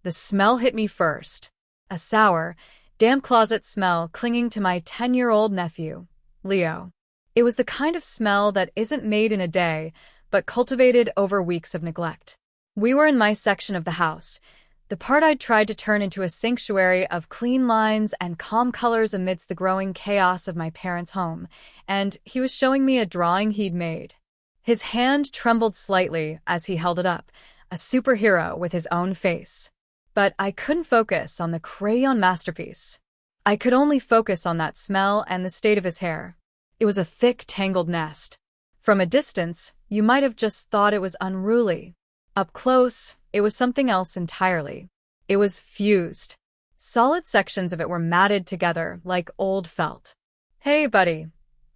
The smell hit me first. A sour, damp closet smell clinging to my 10-year-old nephew, Leo. It was the kind of smell that isn't made in a day, but cultivated over weeks of neglect. We were in my section of the house, the part I'd tried to turn into a sanctuary of clean lines and calm colors amidst the growing chaos of my parents' home, and he was showing me a drawing he'd made. His hand trembled slightly as he held it up, a superhero with his own face. But I couldn't focus on the crayon masterpiece. I could only focus on that smell and the state of his hair. It was a thick, tangled nest. From a distance, you might have just thought it was unruly. Up close, it was something else entirely. It was fused. Solid sections of it were matted together like old felt. "Hey, buddy,"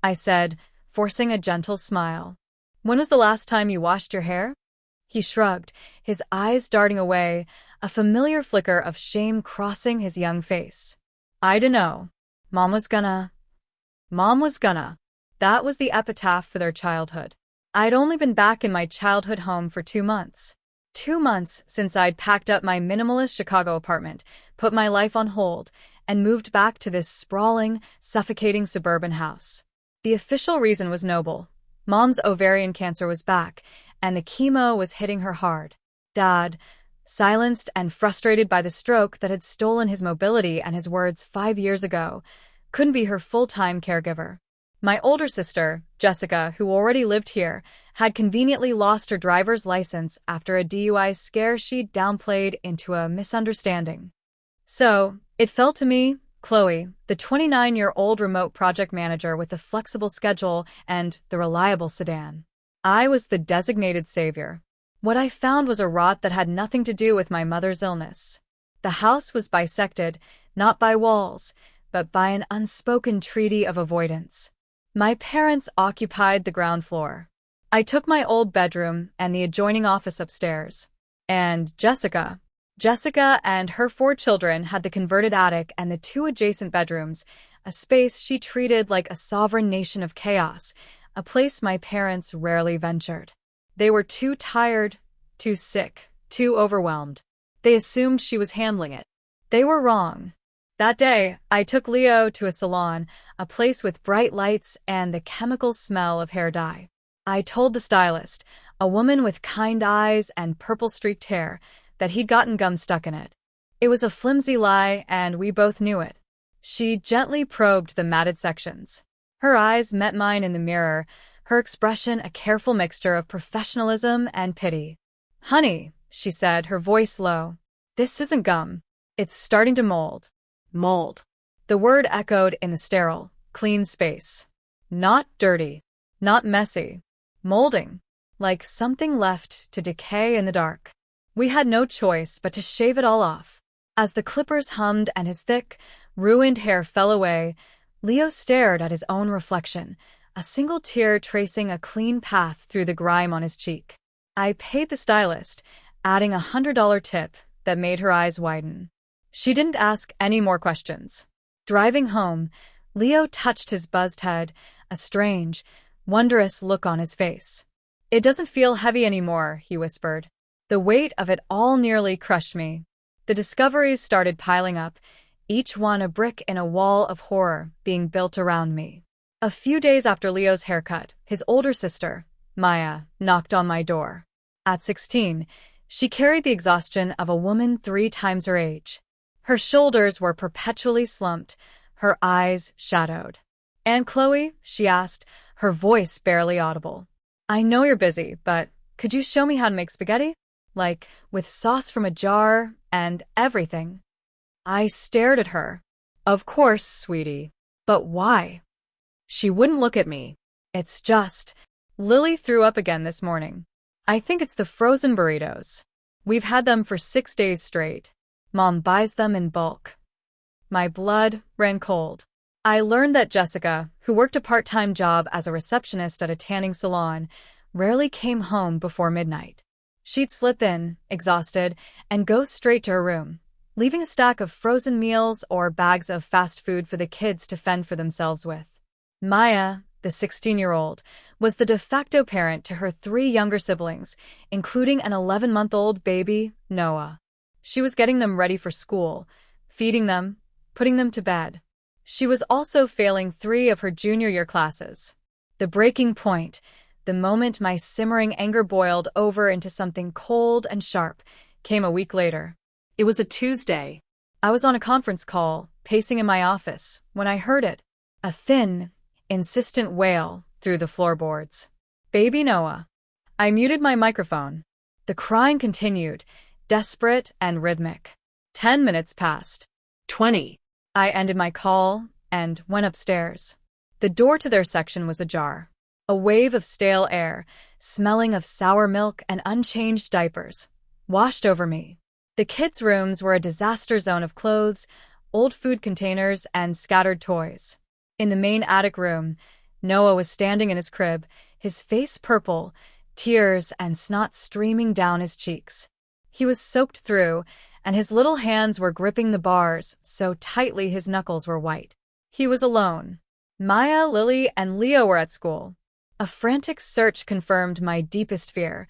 I said, forcing a gentle smile. "When was the last time you washed your hair?" He shrugged, his eyes darting away, a familiar flicker of shame crossing his young face. "I dunno. Mom was gonna. That was the epitaph for their childhood. I'd only been back in my childhood home for 2 months. 2 months since I'd packed up my minimalist Chicago apartment, put my life on hold, and moved back to this sprawling, suffocating suburban house. The official reason was noble. Mom's ovarian cancer was back, and the chemo was hitting her hard. Dad, silenced and frustrated by the stroke that had stolen his mobility and his words 5 years ago, couldn't be her full-time caregiver. My older sister, Jessica, who already lived here, had conveniently lost her driver's license after a DUI scare she'd downplayed into a misunderstanding. So, it fell to me, Chloe, the 29-year-old remote project manager with the flexible schedule and the reliable sedan. I was the designated savior. What I found was a rot that had nothing to do with my mother's illness. The house was bisected, not by walls, but by an unspoken treaty of avoidance. My parents occupied the ground floor. I took my old bedroom and the adjoining office upstairs. And Jessica and her 4 children had the converted attic and the 2 adjacent bedrooms, a space she treated like a sovereign nation of chaos, a place my parents rarely ventured. They were too tired, too sick, too overwhelmed. They assumed she was handling it. They were wrong. That day, I took Leo to a salon, a place with bright lights and the chemical smell of hair dye. I told the stylist, a woman with kind eyes and purple-streaked hair, that he'd gotten gum stuck in it. It was a flimsy lie, and we both knew it. She gently probed the matted sections. Her eyes met mine in the mirror, her expression a careful mixture of professionalism and pity. "Honey," she said, her voice low, "this isn't gum. It's starting to mold." Mold. The word echoed in the sterile, clean space. Not dirty. Not messy. Molding. Like something left to decay in the dark. We had no choice but to shave it all off. As the clippers hummed and his thick, ruined hair fell away, Leo stared at his own reflection, a single tear tracing a clean path through the grime on his cheek. I paid the stylist, adding $100 tip that made her eyes widen. She didn't ask any more questions. Driving home, Leo touched his buzzed head, a strange, wondrous look on his face. "It doesn't feel heavy anymore," he whispered. The weight of it all nearly crushed me. The discoveries started piling up, each one a brick in a wall of horror being built around me. A few days after Leo's haircut, his older sister, Maya, knocked on my door. At 16, she carried the exhaustion of a woman 3 times her age. Her shoulders were perpetually slumped, her eyes shadowed. "Aunt Chloe?" she asked, her voice barely audible. "I know you're busy, but could you show me how to make spaghetti? Like, with sauce from a jar and everything." I stared at her. "Of course, sweetie. But why?" She wouldn't look at me. "It's just, Lily threw up again this morning. I think it's the frozen burritos. We've had them for 6 days straight. Mom buys them in bulk." My blood ran cold. I learned that Jessica, who worked a part-time job as a receptionist at a tanning salon, rarely came home before midnight. She'd slip in, exhausted, and go straight to her room, leaving a stack of frozen meals or bags of fast food for the kids to fend for themselves with. Maya, the 16-year-old, was the de facto parent to her 3 younger siblings, including an 11-month-old baby, Noah. She was getting them ready for school, feeding them, putting them to bed. She was also failing 3 of her junior year classes. The breaking point, the moment my simmering anger boiled over into something cold and sharp, came a week later. It was a Tuesday. I was on a conference call, pacing in my office, when I heard it. A thin, insistent wail through the floorboards. Baby Noah. I muted my microphone. The crying continued, desperate and rhythmic. 10 minutes passed. 20. I ended my call and went upstairs. The door to their section was ajar. A wave of stale air, smelling of sour milk and unchanged diapers, washed over me. The kids' rooms were a disaster zone of clothes, old food containers, and scattered toys. In the main attic room, Noah was standing in his crib, his face purple, tears and snot streaming down his cheeks. He was soaked through, and his little hands were gripping the bars so tightly his knuckles were white. He was alone. Maya, Lily, and Leo were at school. A frantic search confirmed my deepest fear.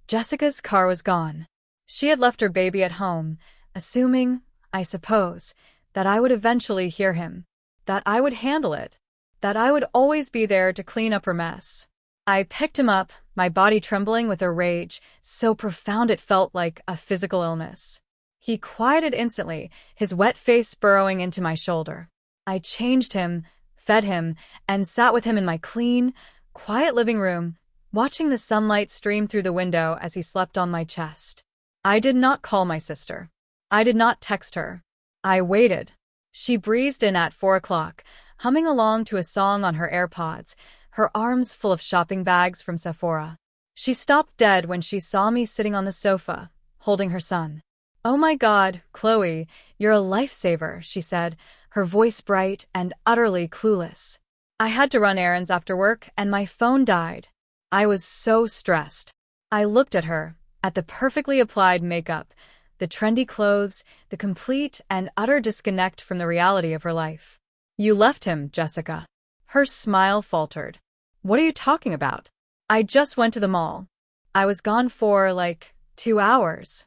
Jessica's car was gone. She had left her baby at home, assuming, I suppose, that I would eventually hear him, that I would handle it, that I would always be there to clean up her mess. I picked him up, my body trembling with a rage so profound it felt like a physical illness. He quieted instantly, his wet face burrowing into my shoulder. I changed him, fed him, and sat with him in my clean, quiet living room, watching the sunlight stream through the window as he slept on my chest. I did not call my sister. I did not text her. I waited. She breezed in at 4 o'clock, humming along to a song on her AirPods, her arms full of shopping bags from Sephora. She stopped dead when she saw me sitting on the sofa, holding her son. "Oh my God, Chloe, you're a lifesaver," she said, her voice bright and utterly clueless. I had to run errands after work and my phone died. I was so stressed. I looked at her, at the perfectly applied makeup, the trendy clothes, the complete and utter disconnect from the reality of her life. "You left him, Jessica." Her smile faltered. "What are you talking about?" "I just went to the mall. I was gone for, 2 hours."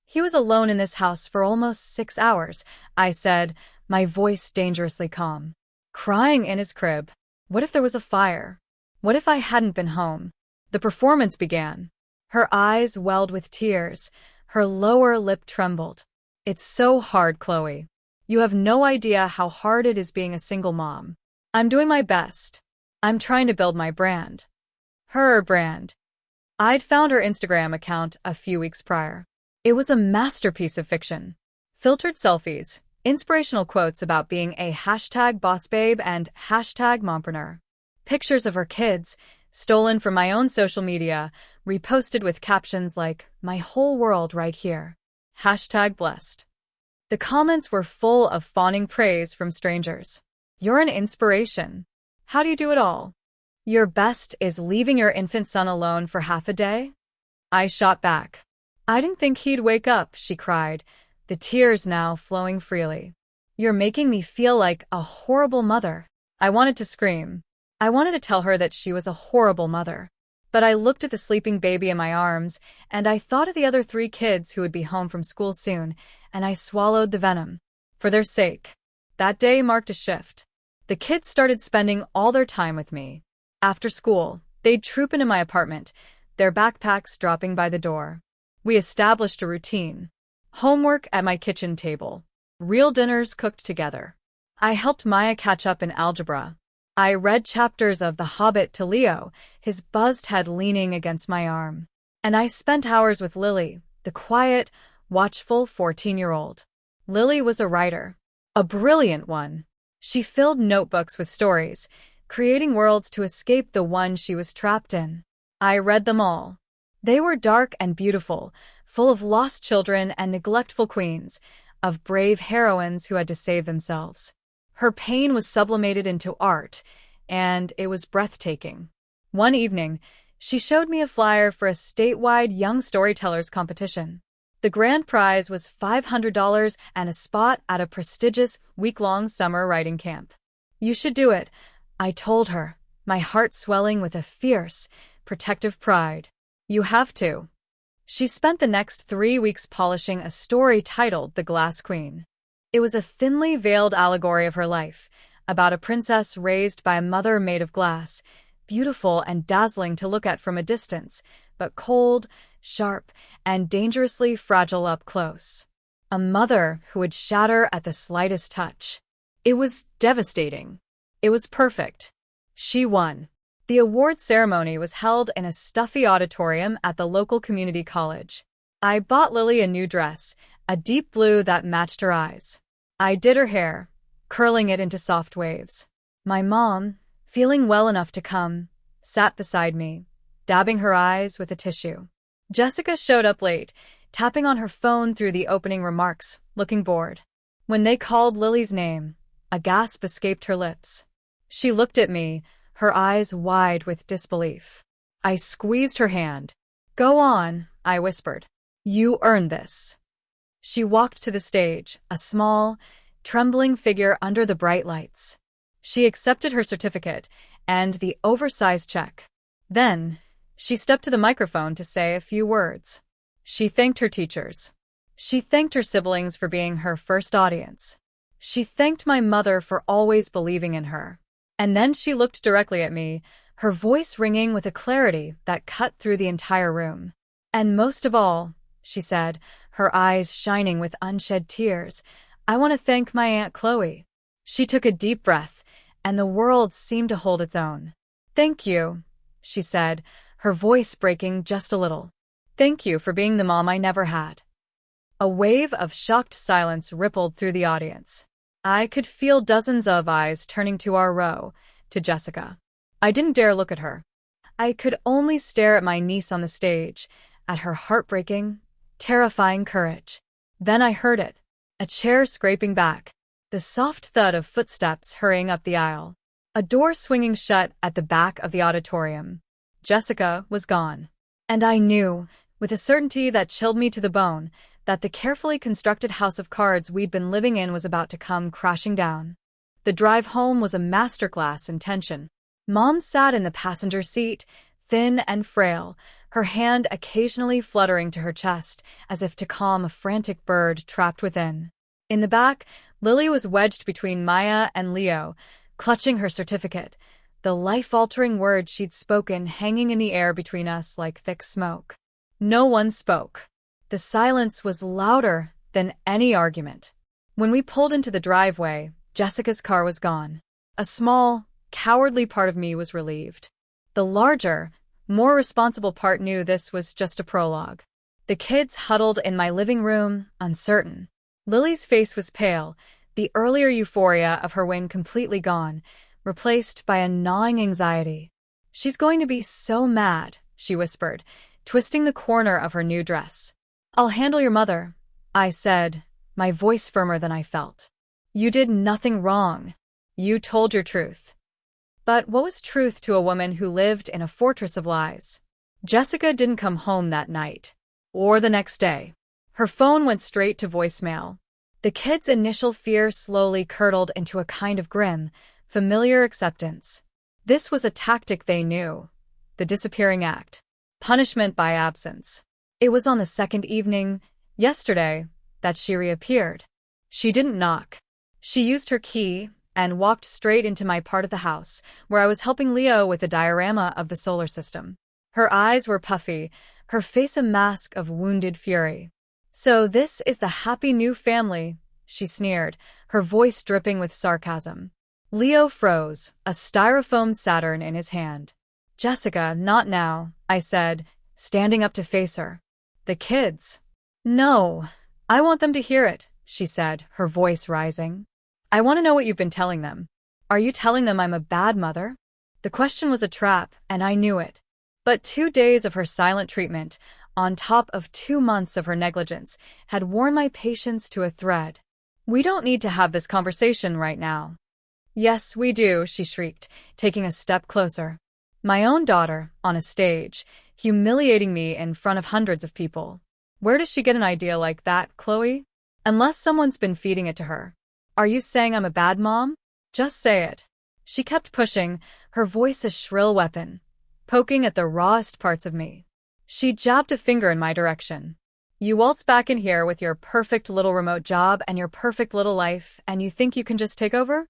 "He was alone in this house for almost 6 hours," I said, my voice dangerously calm. "Crying in his crib. What if there was a fire? What if I hadn't been home?" The performance began. Her eyes welled with tears. Her lower lip trembled. "It's so hard, Chloe. You have no idea how hard it is being a single mom. I'm doing my best. I'm trying to build my brand." Her brand. I'd found her Instagram account a few weeks prior. It was a masterpiece of fiction. Filtered selfies, inspirational quotes about being a #bossbabe and #mompreneur. Pictures of her kids, stolen from my own social media, reposted with captions like, "My whole world right here." #blessed. The comments were full of fawning praise from strangers. "You're an inspiration. How do you do it all?" "Your best is leaving your infant son alone for half a day?" I shot back. "I didn't think he'd wake up," she cried, the tears now flowing freely. "You're making me feel like a horrible mother." I wanted to scream. I wanted to tell her that she was a horrible mother. But I looked at the sleeping baby in my arms, and I thought of the other 3 kids who would be home from school soon, and I swallowed the venom. For their sake. That day marked a shift. The kids started spending all their time with me. After school, they'd troop into my apartment, their backpacks dropping by the door. We established a routine. Homework at my kitchen table. Real dinners cooked together. I helped Maya catch up in algebra. I read chapters of The Hobbit to Leo, his buzzed head leaning against my arm. And I spent hours with Lily, the quiet, watchful 14-year-old. Lily was a writer. A brilliant one. She filled notebooks with stories, creating worlds to escape the one she was trapped in. I read them all. They were dark and beautiful, full of lost children and neglectful queens, of brave heroines who had to save themselves. Her pain was sublimated into art, and it was breathtaking. One evening, she showed me a flyer for a statewide Young Storytellers competition. The grand prize was $500 and a spot at a prestigious week-long summer writing camp. "You should do it," I told her, my heart swelling with a fierce, protective pride. "You have to." She spent the next 3 weeks polishing a story titled The Glass Queen. It was a thinly veiled allegory of her life, about a princess raised by a mother made of glass, beautiful and dazzling to look at from a distance, but cold, sharp, and dangerously fragile up close. A mother who would shatter at the slightest touch. It was devastating. It was perfect. She won. The award ceremony was held in a stuffy auditorium at the local community college. I bought Lily a new dress, a deep blue that matched her eyes. I did her hair, curling it into soft waves. My mom, feeling well enough to come, sat beside me, dabbing her eyes with a tissue. Jessica showed up late, tapping on her phone through the opening remarks, looking bored. When they called Lily's name, a gasp escaped her lips. She looked at me, her eyes wide with disbelief. I squeezed her hand. "Go on," I whispered. "You earned this." She walked to the stage, a small, trembling figure under the bright lights. She accepted her certificate and the oversized check. Then, she stepped to the microphone to say a few words. She thanked her teachers. She thanked her siblings for being her first audience. She thanked my mother for always believing in her. And then she looked directly at me, her voice ringing with a clarity that cut through the entire room. "And most of all," she said, her eyes shining with unshed tears, "I want to thank my Aunt Chloe." She took a deep breath, and the world seemed to hold its own. "Thank you," she said, her voice breaking just a little. "Thank you for being the mom I never had." A wave of shocked silence rippled through the audience. I could feel dozens of eyes turning to our row, to Jessica. I didn't dare look at her. I could only stare at my niece on the stage, at her heartbreaking, terrifying courage. Then I heard it, a chair scraping back, the soft thud of footsteps hurrying up the aisle, a door swinging shut at the back of the auditorium. Jessica was gone. And I knew, with a certainty that chilled me to the bone, that the carefully constructed house of cards we'd been living in was about to come crashing down. The drive home was a masterclass in tension. Mom sat in the passenger seat, thin and frail, her hand occasionally fluttering to her chest, as if to calm a frantic bird trapped within. In the back, Lily was wedged between Maya and Leo, clutching her certificate, the life-altering words she'd spoken hanging in the air between us like thick smoke. No one spoke. The silence was louder than any argument. When we pulled into the driveway, Jessica's car was gone. A small, cowardly part of me was relieved. The larger, more responsible part knew this was just a prologue. The kids huddled in my living room, uncertain. Lily's face was pale, the earlier euphoria of her win completely gone, replaced by a gnawing anxiety. "She's going to be so mad," she whispered, twisting the corner of her new dress. "I'll handle your mother," I said, my voice firmer than I felt. "You did nothing wrong. You told your truth." But what was truth to a woman who lived in a fortress of lies? Jessica didn't come home that night. Or the next day. Her phone went straight to voicemail. The kids' initial fear slowly curdled into a kind of grim, familiar acceptance. This was a tactic they knew. The disappearing act. Punishment by absence. It was on the second evening, yesterday, that she reappeared. She didn't knock. She used her key and walked straight into my part of the house, where I was helping Leo with a diorama of the solar system. Her eyes were puffy, her face a mask of wounded fury. "So this is the happy new family," she sneered, her voice dripping with sarcasm. Leo froze, a styrofoam Saturn in his hand. "Jessica, not now," I said, standing up to face her. "The kids." "No, I want them to hear it," she said, her voice rising. "I want to know what you've been telling them. Are you telling them I'm a bad mother?" The question was a trap, and I knew it. But 2 days of her silent treatment, on top of 2 months of her negligence, had worn my patience to a thread. "We don't need to have this conversation right now." "Yes, we do," she shrieked, taking a step closer. My own daughter, on a stage, humiliating me in front of hundreds of people. Where does she get an idea like that, Chloe? Unless someone's been feeding it to her. "Are you saying I'm a bad mom? Just say it." She kept pushing, her voice a shrill weapon, poking at the rawest parts of me. She jabbed a finger in my direction. You waltz back in here with your perfect little remote job and your perfect little life, and you think you can just take over?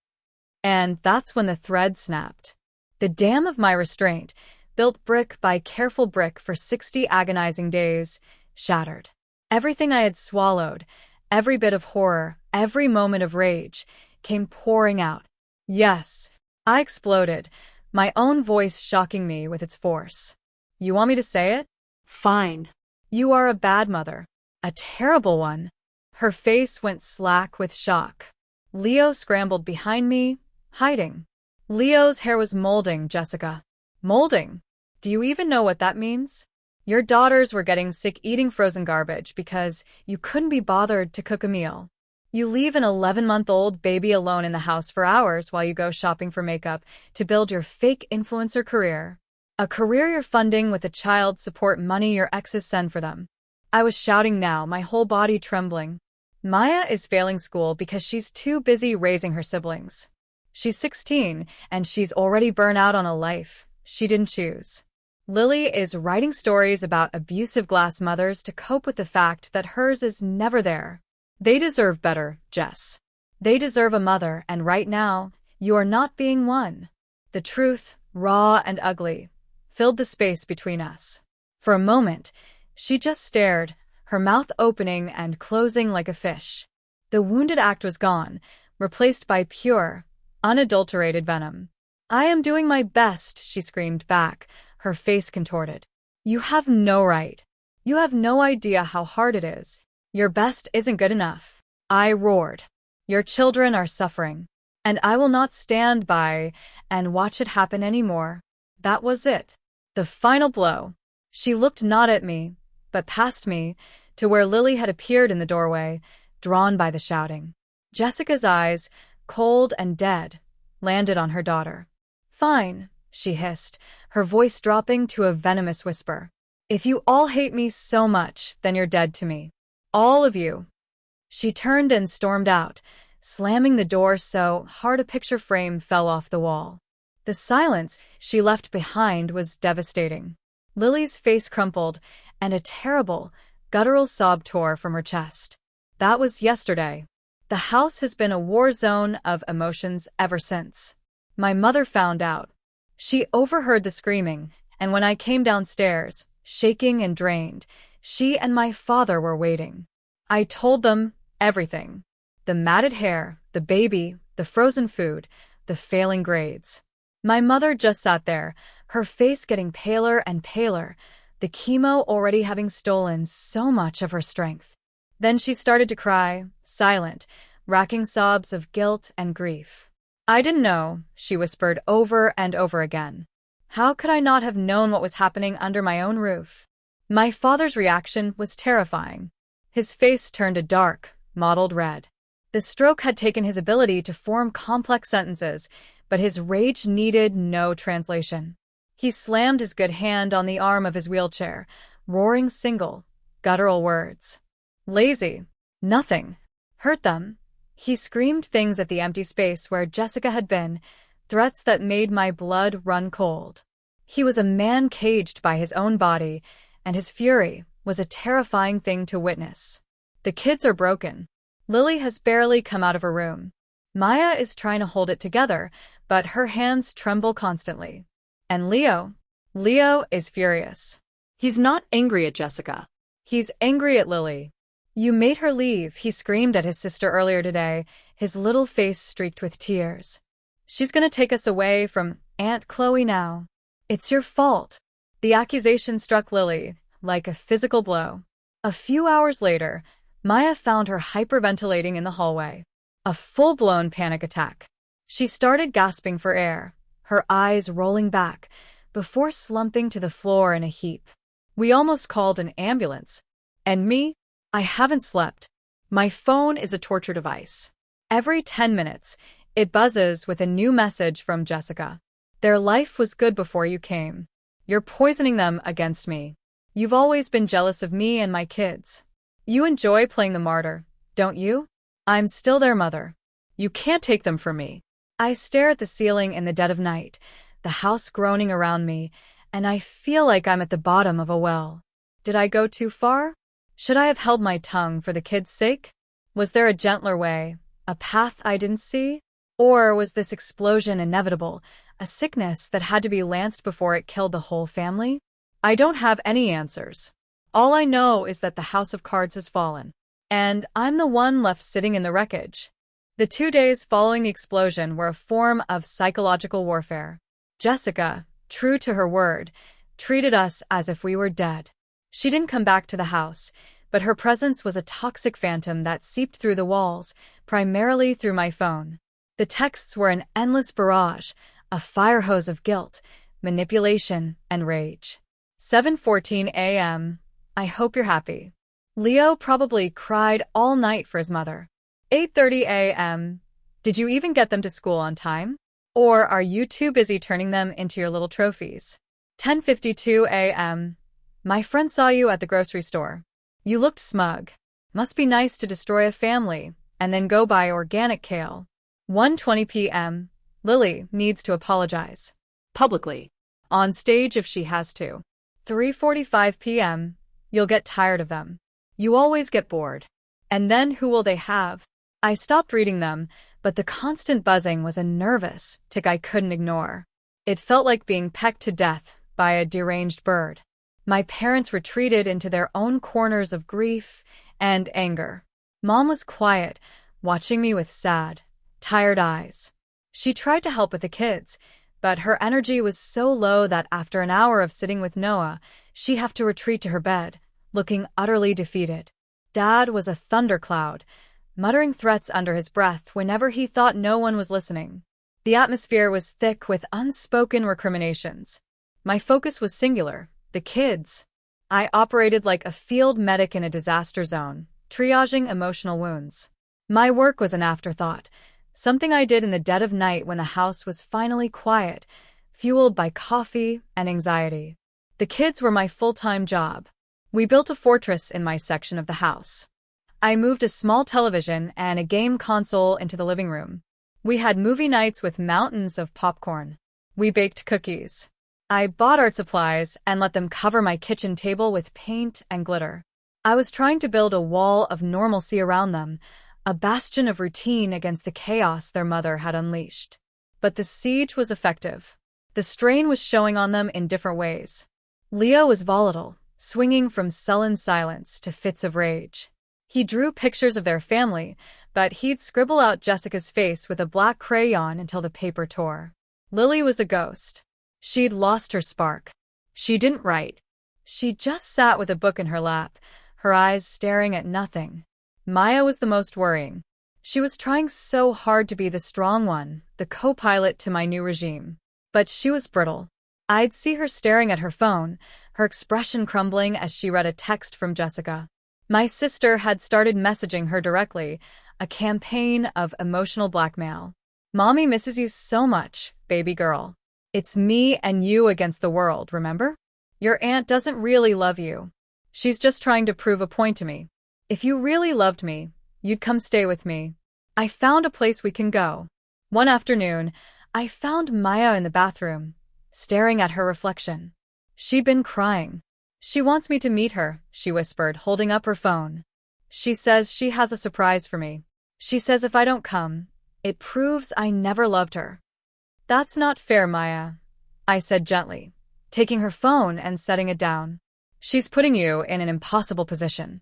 And that's when the thread snapped. The dam of my restraint, built brick by careful brick for 60 agonizing days, shattered. Everything I had swallowed, every bit of horror, every moment of rage, came pouring out. Yes, I exploded, my own voice shocking me with its force. You want me to say it? Fine. You are a bad mother. A terrible one. Her face went slack with shock. Leo scrambled behind me, hiding. Leo's hair was molding, Jessica. Molding? Do you even know what that means? Your daughters were getting sick eating frozen garbage because you couldn't be bothered to cook a meal. You leave an 11-month-old baby alone in the house for hours while you go shopping for makeup to build your fake influencer career. A career you're funding with the child support money your exes send for them. I was shouting now, my whole body trembling. Maya is failing school because she's too busy raising her siblings. She's 16, and she's already burnt out on a life she didn't choose. Lily is writing stories about abusive glass mothers to cope with the fact that hers is never there. They deserve better, Jess. They deserve a mother, and right now, you are not being one. The truth, raw and ugly, filled the space between us. For a moment, she just stared, her mouth opening and closing like a fish. The wounded act was gone, replaced by pure, unadulterated venom. I am doing my best, she screamed back, her face contorted. You have no right. You have no idea how hard it is. Your best isn't good enough. I roared. Your children are suffering, and I will not stand by and watch it happen anymore. That was it. The final blow. She looked not at me, but past me, to where Lily had appeared in the doorway, drawn by the shouting. Jessica's eyes, cold and dead, landed on her daughter. Fine, she hissed, her voice dropping to a venomous whisper. If you all hate me so much, then you're dead to me. All of you. She turned and stormed out, slamming the door so hard a picture frame fell off the wall. The silence she left behind was devastating. Lily's face crumpled, and a terrible, guttural sob tore from her chest. That was yesterday. The house has been a war zone of emotions ever since. My mother found out. She overheard the screaming, and when I came downstairs, shaking and drained, she and my father were waiting. I told them everything. The matted hair, the baby, the frozen food, the failing grades. My mother just sat there, her face getting paler and paler, the chemo already having stolen so much of her strength. Then she started to cry, silent, racking sobs of guilt and grief. I didn't know, she whispered over and over again. How could I not have known what was happening under my own roof? My father's reaction was terrifying. His face turned a dark, mottled red. The stroke had taken his ability to form complex sentences, but his rage needed no translation. He slammed his good hand on the arm of his wheelchair, roaring single, guttural words. Lazy. Nothing. Hurt them. He screamed things at the empty space where Jessica had been, threats that made my blood run cold. He was a man caged by his own body, and his fury was a terrifying thing to witness. The kids are broken. Lily has barely come out of her room. Maya is trying to hold it together, but her hands tremble constantly. And Leo is furious. He's not angry at Jessica. He's angry at Lily. You made her leave, he screamed at his sister earlier today, his little face streaked with tears. She's gonna take us away from Aunt Chloe now. It's your fault. The accusation struck Lily like a physical blow. A few hours later, Maya found her hyperventilating in the hallway. A full-blown panic attack. She started gasping for air, her eyes rolling back, before slumping to the floor in a heap. We almost called an ambulance. And me? I haven't slept. My phone is a torture device. Every 10 minutes, it buzzes with a new message from Jessica. Their life was good before you came. You're poisoning them against me. You've always been jealous of me and my kids. You enjoy playing the martyr, don't you? I'm still their mother. You can't take them from me. I stare at the ceiling in the dead of night, the house groaning around me, and I feel like I'm at the bottom of a well. Did I go too far? Should I have held my tongue for the kids' sake? Was there a gentler way, a path I didn't see? Or was this explosion inevitable, a sickness that had to be lanced before it killed the whole family? I don't have any answers. All I know is that the house of cards has fallen, and I'm the one left sitting in the wreckage. The 2 days following the explosion were a form of psychological warfare. Jessica, true to her word, treated us as if we were dead. She didn't come back to the house, but her presence was a toxic phantom that seeped through the walls, primarily through my phone. The texts were an endless barrage, a fire hose of guilt, manipulation, and rage. 7:14 a.m. I hope you're happy. Leo probably cried all night for his mother. 8:30 a.m. Did you even get them to school on time? Or are you too busy turning them into your little trophies? 10:52 a.m. My friend saw you at the grocery store. You looked smug. Must be nice to destroy a family and then go buy organic kale. 1:20 p.m. Lily needs to apologize. Publicly. On stage if she has to. 3:45 p.m. You'll get tired of them. You always get bored. And then who will they have? I stopped reading them, but the constant buzzing was a nervous tick I couldn't ignore. It felt like being pecked to death by a deranged bird. My parents retreated into their own corners of grief and anger. Mom was quiet, watching me with sad, tired eyes. She tried to help with the kids, but her energy was so low that after an hour of sitting with Noah, she'd have to retreat to her bed, looking utterly defeated. Dad was a thundercloud, muttering threats under his breath whenever he thought no one was listening. The atmosphere was thick with unspoken recriminations. My focus was singular, the kids. I operated like a field medic in a disaster zone, triaging emotional wounds. My work was an afterthought, something I did in the dead of night when the house was finally quiet, fueled by coffee and anxiety. The kids were my full-time job. We built a fortress in my section of the house. I moved a small television and a game console into the living room. We had movie nights with mountains of popcorn. We baked cookies. I bought art supplies and let them cover my kitchen table with paint and glitter. I was trying to build a wall of normalcy around them, a bastion of routine against the chaos their mother had unleashed. But the siege was effective. The strain was showing on them in different ways. Leo was volatile, swinging from sullen silence to fits of rage. He drew pictures of their family, but he'd scribble out Jessica's face with a black crayon until the paper tore. Lily was a ghost. She'd lost her spark. She didn't write. She just sat with a book in her lap, her eyes staring at nothing. Maya was the most worrying. She was trying so hard to be the strong one, the co-pilot to my new regime. But she was brittle. I'd see her staring at her phone, her expression crumbling as she read a text from Jessica. My sister had started messaging her directly, a campaign of emotional blackmail. Mommy misses you so much, baby girl. It's me and you against the world, remember? Your aunt doesn't really love you. She's just trying to prove a point to me. If you really loved me, you'd come stay with me. I found a place we can go. One afternoon, I found Maya in the bathroom, staring at her reflection. She'd been crying. She wants me to meet her, she whispered, holding up her phone. She says she has a surprise for me. She says if I don't come, it proves I never loved her. That's not fair, Maya, I said gently, taking her phone and setting it down. She's putting you in an impossible position.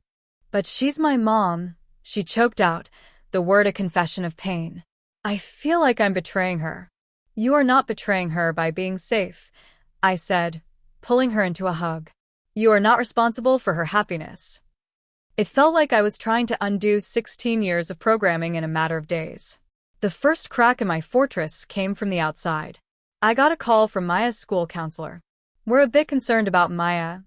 But she's my mom, she choked out, the word a confession of pain. I feel like I'm betraying her. You are not betraying her by being safe, I said, pulling her into a hug. You are not responsible for her happiness. It felt like I was trying to undo 16 years of programming in a matter of days. The first crack in my fortress came from the outside. I got a call from Maya's school counselor. We're a bit concerned about Maya,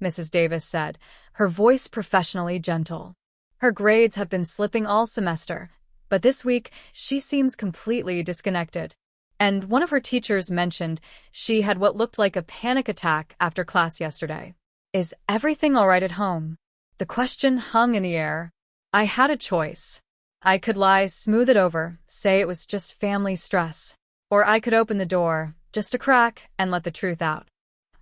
Mrs. Davis said, her voice professionally gentle. Her grades have been slipping all semester, but this week she seems completely disconnected. And one of her teachers mentioned she had what looked like a panic attack after class yesterday. Is everything all right at home? The question hung in the air. I had a choice. I could lie, smooth it over, say it was just family stress. Or I could open the door, just a crack, and let the truth out.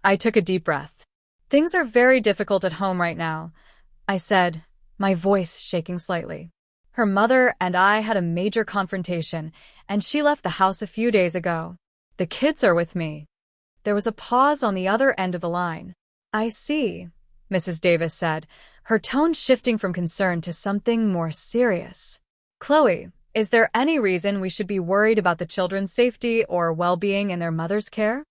I took a deep breath. Things are very difficult at home right now, I said, my voice shaking slightly. Her mother and I had a major confrontation, and she left the house a few days ago. The kids are with me. There was a pause on the other end of the line. I see, Mrs. Davis said, her tone shifting from concern to something more serious. Chloe, is there any reason we should be worried about the children's safety or well-being in their mother's care?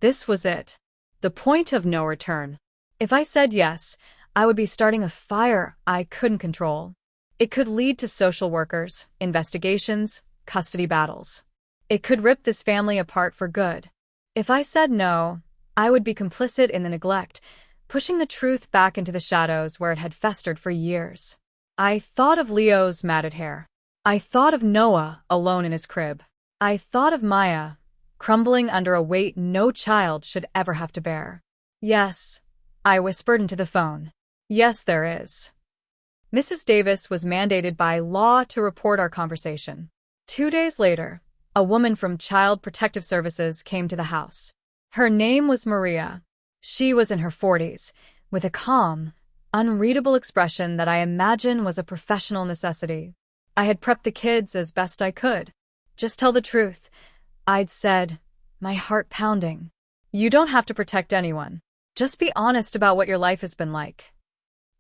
This was it. The point of no return. If I said yes, I would be starting a fire I couldn't control. It could lead to social workers, investigations, custody battles. It could rip this family apart for good. If I said no, I would be complicit in the neglect, pushing the truth back into the shadows where it had festered for years. I thought of Leo's matted hair. I thought of Noah alone in his crib. I thought of Maya, crumbling under a weight no child should ever have to bear. Yes, I whispered into the phone. Yes, there is. Mrs. Davis was mandated by law to report our conversation. 2 days later, a woman from Child Protective Services came to the house. Her name was Maria. She was in her 40s, with a calm, unreadable expression that I imagine was a professional necessity. I had prepped the kids as best I could. Just tell the truth, I'd said, my heart pounding. You don't have to protect anyone. Just be honest about what your life has been like.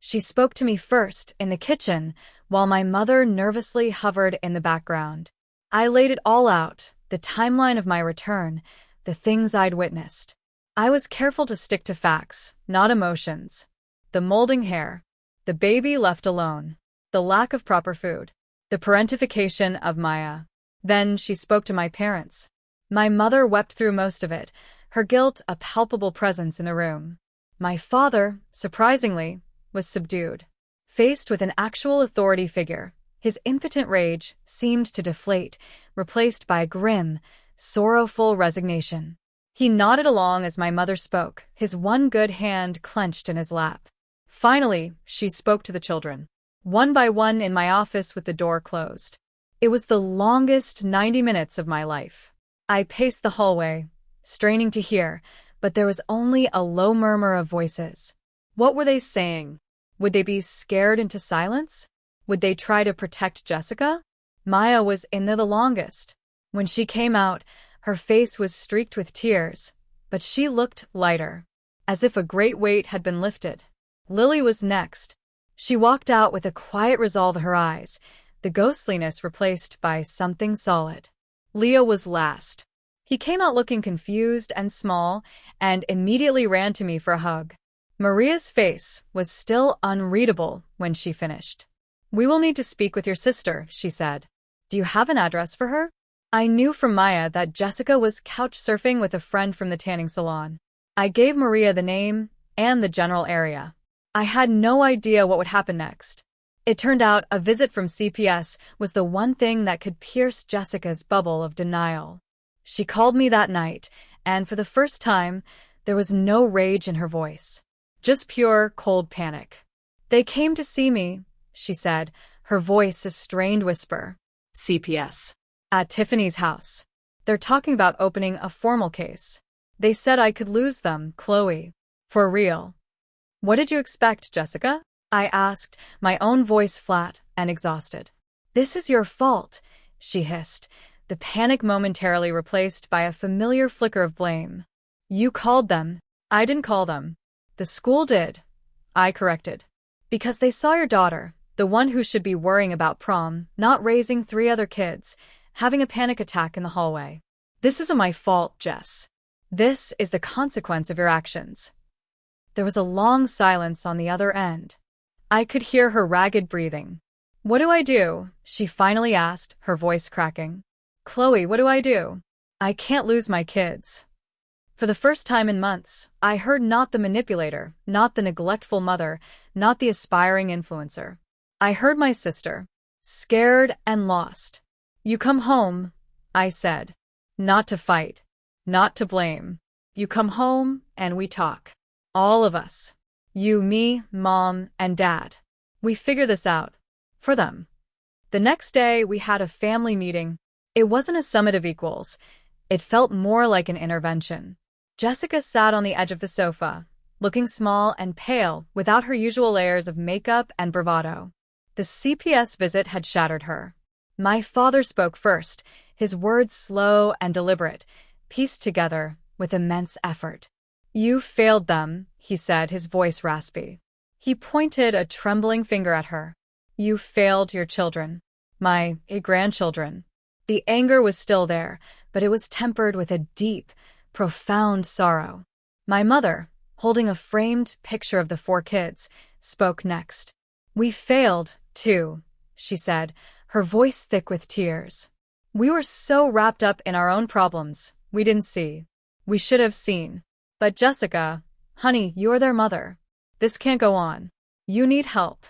She spoke to me first in the kitchen, while my mother nervously hovered in the background. I laid it all out, the timeline of my return, the things I'd witnessed. I was careful to stick to facts, not emotions. The molding hair, the baby left alone, the lack of proper food, the parentification of Maya. Then she spoke to my parents. My mother wept through most of it, her guilt a palpable presence in the room. My father, surprisingly, was subdued. Faced with an actual authority figure, his impotent rage seemed to deflate, replaced by a grim, sorrowful resignation. He nodded along as my mother spoke, his one good hand clenched in his lap. Finally, she spoke to the children. One by one in my office with the door closed. It was the longest 90 minutes of my life. I paced the hallway, straining to hear, but there was only a low murmur of voices. What were they saying? Would they be scared into silence? Would they try to protect Jessica? Maya was in there the longest. When she came out, her face was streaked with tears, but she looked lighter, as if a great weight had been lifted. Lily was next. She walked out with a quiet resolve in her eyes, the ghostliness replaced by something solid. Leo was last. He came out looking confused and small, and immediately ran to me for a hug. Maria's face was still unreadable when she finished. We will need to speak with your sister, she said. Do you have an address for her? I knew from Maya that Jessica was couch surfing with a friend from the tanning salon. I gave Maria the name and the general area. I had no idea what would happen next. It turned out a visit from CPS was the one thing that could pierce Jessica's bubble of denial. She called me that night, and for the first time, there was no rage in her voice. Just pure, cold panic. They came to see me, she said, her voice a strained whisper. CPS. At Tiffany's house. They're talking about opening a formal case. They said I could lose them, Chloe. For real. What did you expect, Jessica? I asked, my own voice flat and exhausted. This is your fault, she hissed, the panic momentarily replaced by a familiar flicker of blame. You called them. I didn't call them. The school did. I corrected. Because they saw your daughter, the one who should be worrying about prom, not raising 3 other kids, having a panic attack in the hallway. This isn't my fault, Jess. This is the consequence of your actions. There was a long silence on the other end. I could hear her ragged breathing. What do I do? She finally asked, her voice cracking. Chloe, what do I do? I can't lose my kids. For the first time in months, I heard not the manipulator, not the neglectful mother, not the aspiring influencer. I heard my sister, scared and lost. You come home, I said. Not to fight, not to blame. You come home and we talk. All of us. You, me, Mom, and Dad. We figure this out. For them. The next day, we had a family meeting. It wasn't a summit of equals. It felt more like an intervention. Jessica sat on the edge of the sofa, looking small and pale without her usual layers of makeup and bravado. The CPS visit had shattered her. My father spoke first, his words slow and deliberate, pieced together with immense effort. "You failed them," he said, his voice raspy. He pointed a trembling finger at her. "You failed your children. My grandchildren." The anger was still there, but it was tempered with a deep, profound sorrow. My mother, holding a framed picture of the 4 kids, spoke next. "We failed, too," she said, her voice thick with tears. "We were so wrapped up in our own problems, we didn't see. We should have seen. But Jessica, honey, you're their mother. This can't go on. You need help."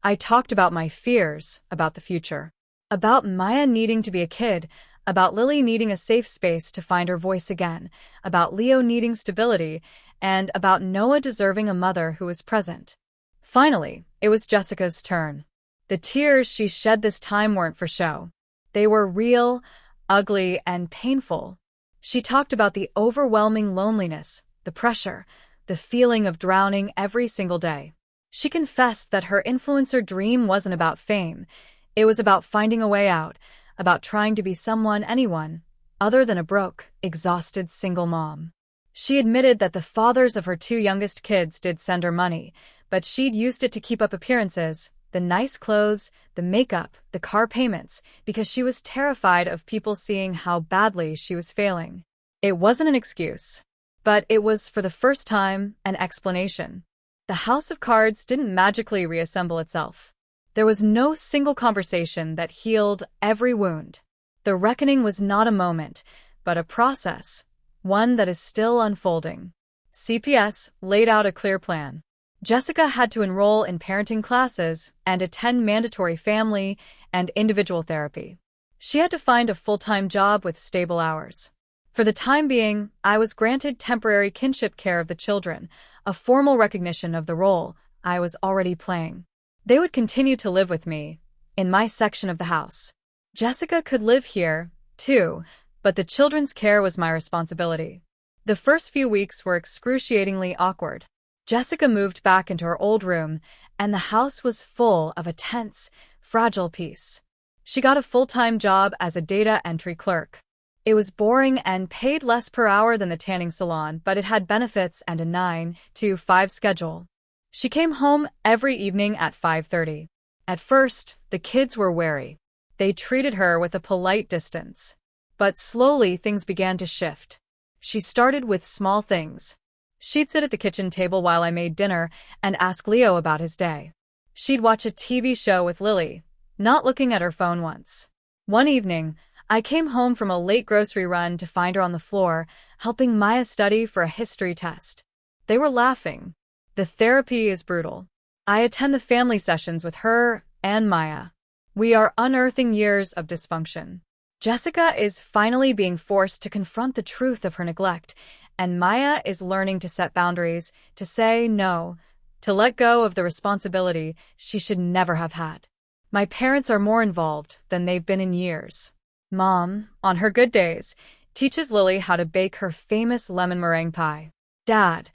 I talked about my fears, about the future. About Maya needing to be a kid, about Lily needing a safe space to find her voice again, about Leo needing stability, and about Noah deserving a mother who was present. Finally, it was Jessica's turn. The tears she shed this time weren't for show. They were real, ugly, and painful. She talked about the overwhelming loneliness, the pressure, the feeling of drowning every single day. She confessed that her influencer dream wasn't about fame. It was about finding a way out, about trying to be someone, anyone, other than a broke, exhausted single mom. She admitted that the fathers of her 2 youngest kids did send her money, but she'd used it to keep up appearances, the nice clothes, the makeup, the car payments, because she was terrified of people seeing how badly she was failing. It wasn't an excuse, but it was, for the first time, an explanation. The house of cards didn't magically reassemble itself. There was no single conversation that healed every wound. The reckoning was not a moment, but a process, one that is still unfolding. CPS laid out a clear plan. Jessica had to enroll in parenting classes and attend mandatory family and individual therapy. She had to find a full-time job with stable hours. For the time being, I was granted temporary kinship care of the children, a formal recognition of the role I was already playing. They would continue to live with me, in my section of the house. Jessica could live here, too, but the children's care was my responsibility. The first few weeks were excruciatingly awkward. Jessica moved back into her old room, and the house was full of a tense, fragile peace. She got a full-time job as a data entry clerk. It was boring and paid less per hour than the tanning salon, but it had benefits and a 9 to 5 schedule. She came home every evening at 5:30. At first, the kids were wary. They treated her with a polite distance. But slowly things began to shift. She started with small things. She'd sit at the kitchen table while I made dinner and ask Leo about his day. She'd watch a TV show with Lily, not looking at her phone once. One evening, I came home from a late grocery run to find her on the floor, helping Maya study for a history test. They were laughing. The therapy is brutal. I attend the family sessions with her and Maya. We are unearthing years of dysfunction. Jessica is finally being forced to confront the truth of her neglect, and Maya is learning to set boundaries, to say no, to let go of the responsibility she should never have had. My parents are more involved than they've been in years. Mom, on her good days, teaches Lily how to bake her famous lemon meringue pie. Dad,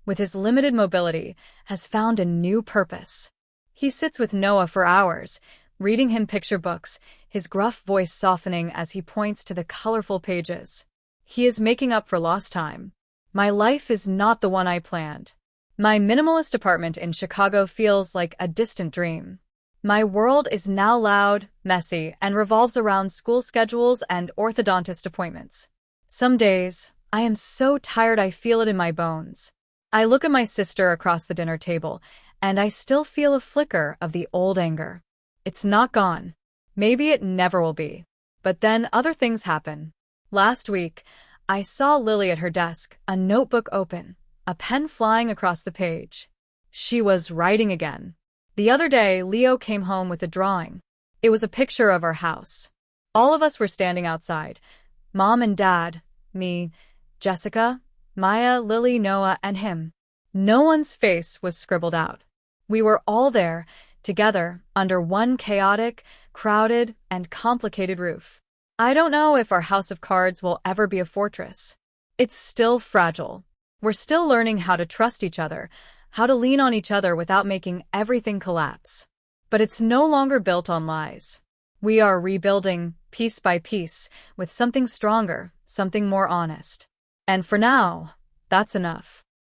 with his limited mobility, has found a new purpose. He sits with Noah for hours, reading him picture books, his gruff voice softening as he points to the colorful pages. He is making up for lost time. My life is not the one I planned. My minimalist apartment in Chicago feels like a distant dream. My world is now loud, messy, and revolves around school schedules and orthodontist appointments. Some days, I am so tired I feel it in my bones. I look at my sister across the dinner table, and I still feel a flicker of the old anger. It's not gone. Maybe it never will be. But then other things happen. Last week, I saw Lily at her desk, a notebook open, a pen flying across the page. She was writing again. The other day, Leo came home with a drawing. It was a picture of our house. All of us were standing outside. Mom and Dad, me, Jessica, Maya, Lily, Noah, and him. No one's face was scribbled out. We were all there, together, under one chaotic, crowded, and complicated roof. I don't know if our house of cards will ever be a fortress. It's still fragile. We're still learning how to trust each other, how to lean on each other without making everything collapse. But it's no longer built on lies. We are rebuilding, piece by piece, with something stronger, something more honest. And for now, that's enough.